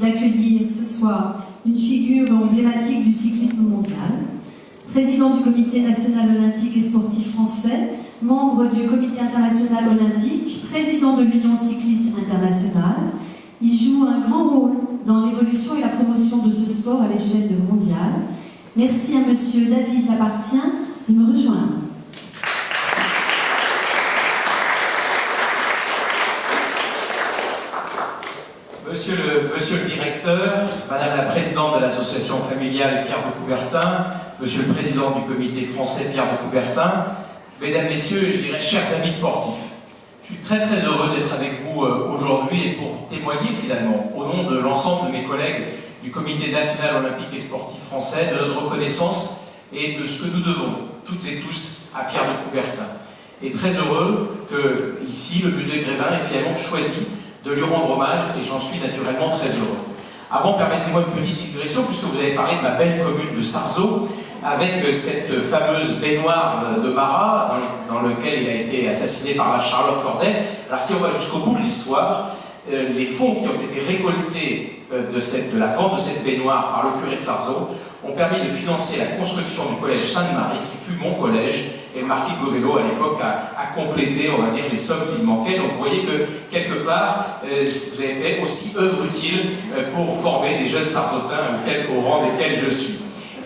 d'accueillir ce soir une figure emblématique du cyclisme mondial, président du Comité national olympique et sportif français, membre du Comité international olympique, président de l'Union cycliste internationale. Il joue un grand rôle dans l'évolution et la promotion de ce sport à l'échelle mondiale. Merci à Monsieur David Lapartien de me rejoindre. Monsieur le directeur, Madame la présidente de l'association familiale Pierre de Coubertin, Monsieur le président du comité français Pierre de Coubertin, Mesdames, Messieurs, je dirais chers amis sportifs, je suis très heureux d'être avec vous aujourd'hui et pour témoigner finalement au nom de l'ensemble de mes collègues du comité national olympique et sportif français de notre reconnaissance et de ce que nous devons toutes et tous à Pierre de Coubertin. Et très heureux que ici le musée Grévin ait finalement choisi de lui rendre hommage, et j'en suis naturellement très heureux. Avant, permettez-moi une petite digression, puisque vous avez parlé de ma belle commune de Sarzeau, avec cette fameuse baignoire de Marat, dans lequel il a été assassiné par la Charlotte Corday. Alors si on va jusqu'au bout de l'histoire, les fonds qui ont été récoltés de la vente de cette baignoire par le curé de Sarzeau ont permis de financer la construction du collège Sainte-Marie, qui fut mon collège, et le marquis de Govello, à l'époque, a complété, on va dire, les sommes qui manquaient. Donc vous voyez que, quelque part, vous avez fait aussi œuvre utile pour former des jeunes Sarzeautins au rang desquels je suis.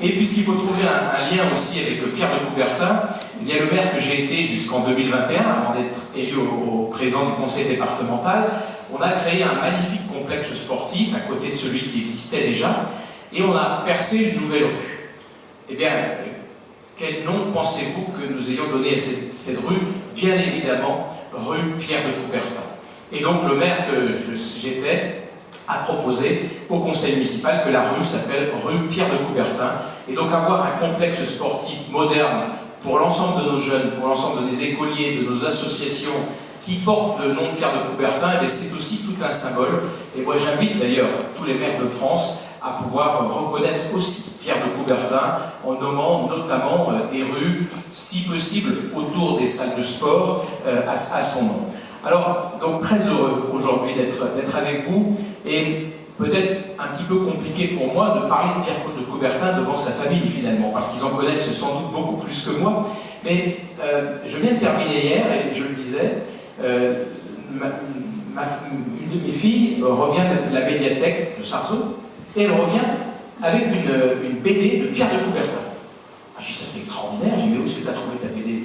Et puisqu'il faut trouver un lien aussi avec le Pierre de Coubertin, il y a le maire que j'ai été jusqu'en 2021, avant d'être élu au président du conseil départemental. On a créé un magnifique complexe sportif à côté de celui qui existait déjà, et on a percé une nouvelle rue. Eh bien, quel nom pensez-vous que nous ayons donné à cette rue? Bien évidemment, rue Pierre de Coubertin. Et donc le maire que j'étais a proposé au conseil municipal que la rue s'appelle rue Pierre de Coubertin. Et donc avoir un complexe sportif moderne pour l'ensemble de nos jeunes, pour l'ensemble des écoliers, de nos associations qui portent le nom de Pierre de Coubertin, c'est aussi tout un symbole. Et moi j'invite d'ailleurs tous les maires de France à pouvoir reconnaître aussi Pierre de Coubertin en nommant notamment des rues, si possible, autour des salles de sport à son nom. Alors, donc très heureux aujourd'hui d'être avec vous et peut-être un petit peu compliqué pour moi de parler de Pierre de Coubertin devant sa famille finalement, parce qu'ils en connaissent sans doute beaucoup plus que moi. Mais je viens de terminer hier et je le disais, une de mes filles revient de la médiathèque de Sarzeau et elle revient avec une BD de Pierre de Coubertin. Ah, j'ai dit ça c'est extraordinaire, j'ai dit où est-ce que tu as trouvé ta BD?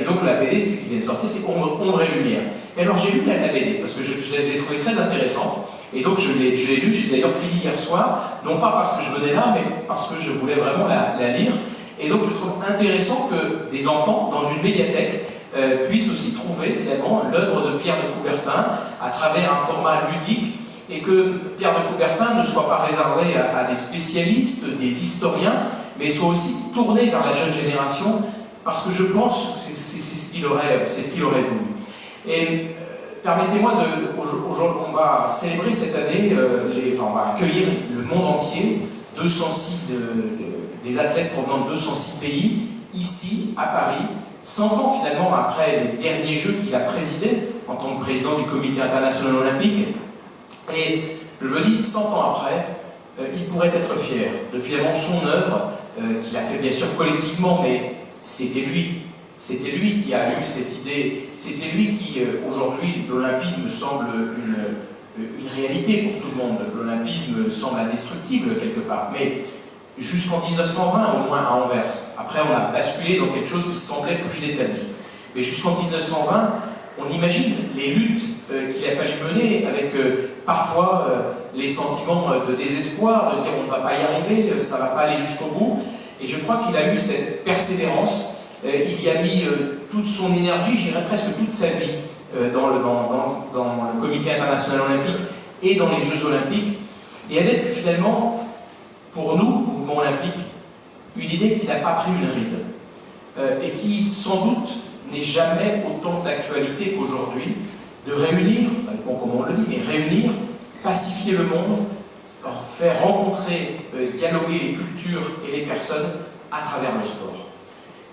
Et donc la BD, c'est qui vient de sortir, c'est Ombre et Lumière. Et alors j'ai lu la BD, parce que je l'ai trouvée très intéressante, et donc je l'ai lue, j'ai d'ailleurs fini hier soir, non pas parce que je venais là, mais parce que je voulais vraiment la lire. Et donc je trouve intéressant que des enfants, dans une médiathèque, puissent aussi trouver finalement l'œuvre de Pierre de Coubertin à travers un format ludique, et que Pierre de Coubertin ne soit pas réservé à des spécialistes, des historiens, mais soit aussi tourné vers la jeune génération, parce que je pense que c'est ce qu'il aurait voulu. Et permettez-moi aujourd'hui, on va célébrer cette année, on va accueillir le monde entier, 206 des athlètes provenant de 206 pays, ici, à Paris, 100 ans finalement après les derniers Jeux qu'il a présidés en tant que président du Comité international olympique. Et je me dis, 100 ans après, il pourrait être fier de finalement son œuvre, qu'il a fait bien sûr collectivement, mais c'était lui qui a eu cette idée, c'était lui qui, aujourd'hui, l'olympisme semble une réalité pour tout le monde. L'olympisme semble indestructible quelque part, mais jusqu'en 1920 au moins à Anvers. Après, on a basculé dans quelque chose qui semblait plus établi. Mais jusqu'en 1920, on imagine les luttes qu'il a fallu mener avec parfois les sentiments de désespoir, de se dire on ne va pas y arriver, ça ne va pas aller jusqu'au bout. Et je crois qu'il a eu cette persévérance, il y a mis toute son énergie, je dirais presque toute sa vie, dans le Comité international olympique et dans les Jeux olympiques, et avec finalement, pour nous, mouvement olympique, une idée qui n'a pas pris une ride, et qui sans doute n'est jamais autant d'actualité qu'aujourd'hui, de réunir, ça dépend comment on le dit, mais réunir, pacifier le monde, faire rencontrer, dialoguer les cultures et les personnes à travers le sport.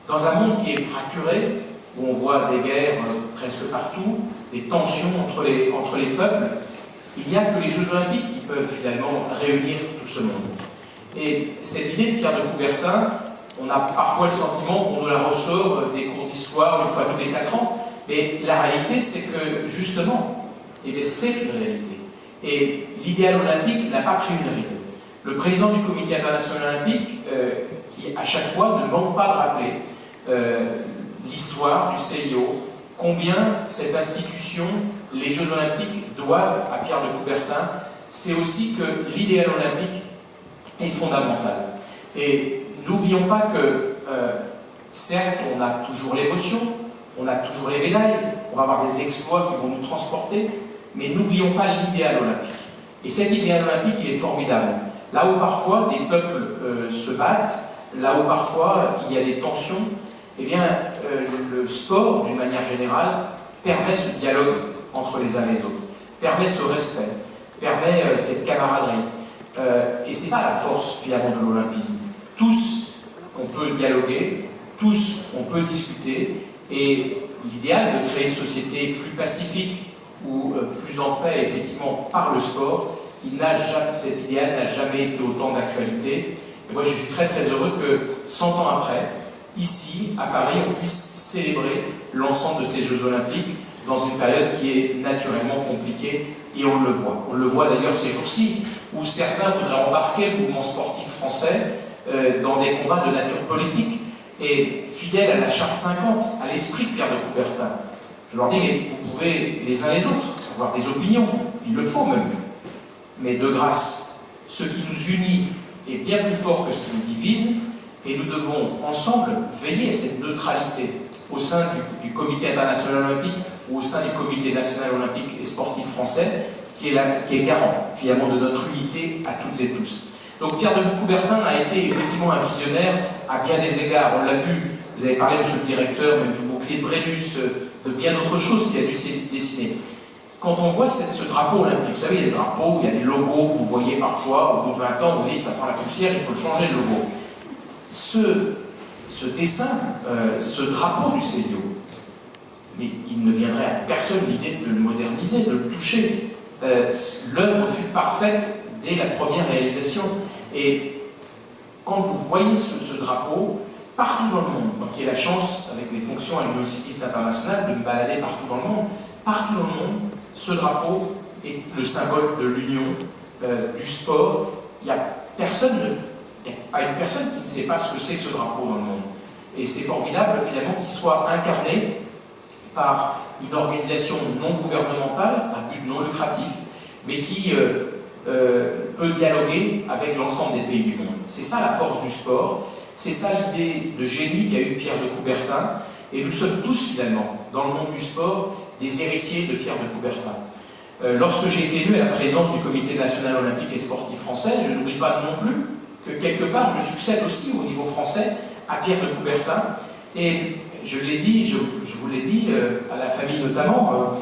Dans un monde qui est fracturé, où on voit des guerres presque partout, des tensions entre les peuples, il n'y a que les Jeux olympiques qui peuvent finalement réunir tout ce monde. Et cette idée de Pierre de Coubertin, on a parfois le sentiment qu'on nous la ressort des cours d'histoire une fois tous les 4 ans, mais la réalité c'est que justement, c'est une réalité. Et l'idéal olympique n'a pas pris une ride. Le président du comité international olympique, qui à chaque fois ne manque pas de rappeler l'histoire du CIO, combien cette institution, les Jeux olympiques, doivent à Pierre de Coubertin, c'est aussi que l'idéal olympique est fondamental. Et n'oublions pas que, certes, on a toujours l'émotion, on a toujours les médailles, on va avoir des exploits qui vont nous transporter, mais n'oublions pas l'idéal olympique. Et cet idéal olympique, il est formidable. Là où parfois des peuples se battent, là où parfois il y a des tensions, eh bien, le sport, d'une manière générale, permet ce dialogue entre les uns et les autres, permet ce respect, permet cette camaraderie. Et c'est ça la force, finalement, de l'olympisme. Tous, on peut dialoguer, tous, on peut discuter, et l'idéal de créer une société plus pacifique ou plus en paix, effectivement, par le sport, cet idéal n'a jamais été autant d'actualité. Et moi, je suis très très heureux que 100 ans après, ici, à Paris, on puisse célébrer l'ensemble de ces Jeux Olympiques dans une période qui est naturellement compliquée, et on le voit. On le voit d'ailleurs ces jours-ci, où certains voudraient embarquer le mouvement sportif français dans des combats de nature politique, et fidèles à la Charte 50, à l'esprit de Pierre de Coubertin. Je leur dis, mais vous pouvez les uns les autres avoir des opinions, il le faut même, mais de grâce, ce qui nous unit est bien plus fort que ce qui nous divise, et nous devons ensemble veiller à cette neutralité au sein du Comité international olympique ou au sein du Comité national olympique et sportif français, qui est garant finalement de notre unité à toutes et tous. Donc Pierre de Coubertin a été effectivement un visionnaire à bien des égards. On l'a vu, vous avez parlé, monsieur le directeur, même du bouclier de Brennus, de bien d'autres choses qu'il a dû dessiner. Quand on voit ce drapeau olympique, vous savez, il y a des drapeaux, il y a des logos que vous voyez parfois, au bout de 20 ans, vous dites ça sent la poussière, il faut changer le logo. Ce dessin, ce drapeau du CIO, mais il ne viendrait à personne l'idée de le moderniser, de le toucher. L'œuvre fut parfaite dès la première réalisation. Et quand vous voyez ce drapeau, partout dans le monde, moi qui ai la chance, avec les fonctions à l'Union cycliste internationale, de me balader partout dans le monde, partout dans le monde, ce drapeau est le symbole de l'union, du sport. Il n'y a pas une personne qui ne sait pas ce que c'est que ce drapeau dans le monde. Et c'est formidable finalement qu'il soit incarné par une organisation non gouvernementale, à but non lucratif, mais qui peut dialoguer avec l'ensemble des pays du monde. C'est ça la force du sport, c'est ça l'idée de génie qu'a eu Pierre de Coubertin, et nous sommes tous finalement, dans le monde du sport, des héritiers de Pierre de Coubertin. Lorsque j'ai été élu à la présidence du Comité national olympique et sportif français, je n'oublie pas non plus que quelque part je succède aussi au niveau français à Pierre de Coubertin, et je l'ai dit, je vous l'ai dit à la famille notamment,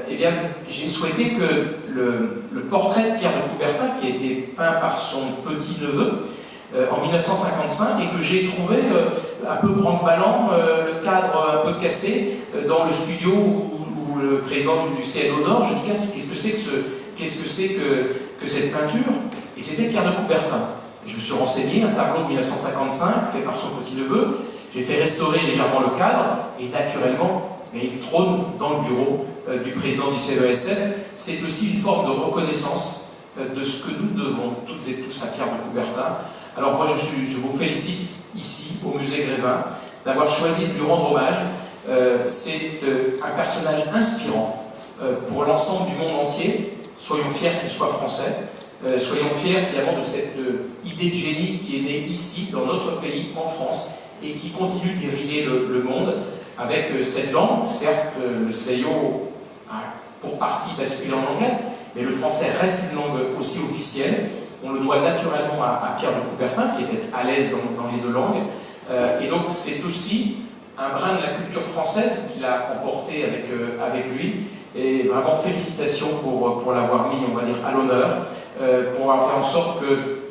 eh bien, j'ai souhaité que le portrait de Pierre de Coubertin, qui a été peint par son petit-neveu en 1955, et que j'ai trouvé un peu branque-ballant, le cadre un peu cassé, dans le studio où le président du CNO Nord, je dis, qu'est-ce que c'est que cette peinture? Et c'était Pierre de Coubertin. Je me suis renseigné, un tableau de 1955, fait par son petit-neveu. J'ai fait restaurer légèrement le cadre, et naturellement, il trône dans le bureau du président du CESF. C'est aussi une forme de reconnaissance de ce que nous devons toutes et tous à Pierre de Coubertin. Alors moi, je vous félicite ici, au musée Grévin, d'avoir choisi de lui rendre hommage. C'est un personnage inspirant pour l'ensemble du monde entier. Soyons fiers qu'il soit français. Soyons fiers finalement de cette idée de génie qui est née ici, dans notre pays, en France, et qui continue d'irriguer le monde avec cette langue. Certes, le CIO a pour partie basculé en anglais, mais le français reste une langue aussi officielle. On le doit naturellement à Pierre de Coubertin, qui était à l'aise dans les deux langues. Et donc c'est aussi un brin de la culture française qu'il a emporté avec lui. Et vraiment félicitations pour l'avoir mis, on va dire, à l'honneur, pour avoir fait en sorte que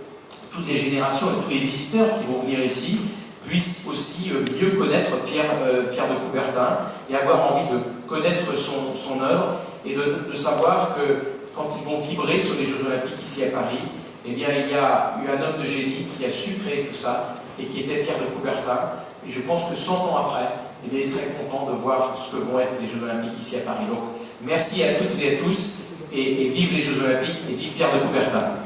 toutes les générations et tous les visiteurs qui vont venir ici puissent aussi mieux connaître Pierre de Coubertin et avoir envie de connaître son œuvre et de savoir que quand ils vont vibrer sur les Jeux Olympiques ici à Paris, eh bien, il y a eu un homme de génie qui a su créer tout ça, et qui était Pierre de Coubertin. Et je pense que 100 ans après, eh bien, il serait content de voir ce que vont être les Jeux Olympiques ici à Paris. Donc, merci à toutes et à tous, et vive les Jeux Olympiques, et vive Pierre de Coubertin.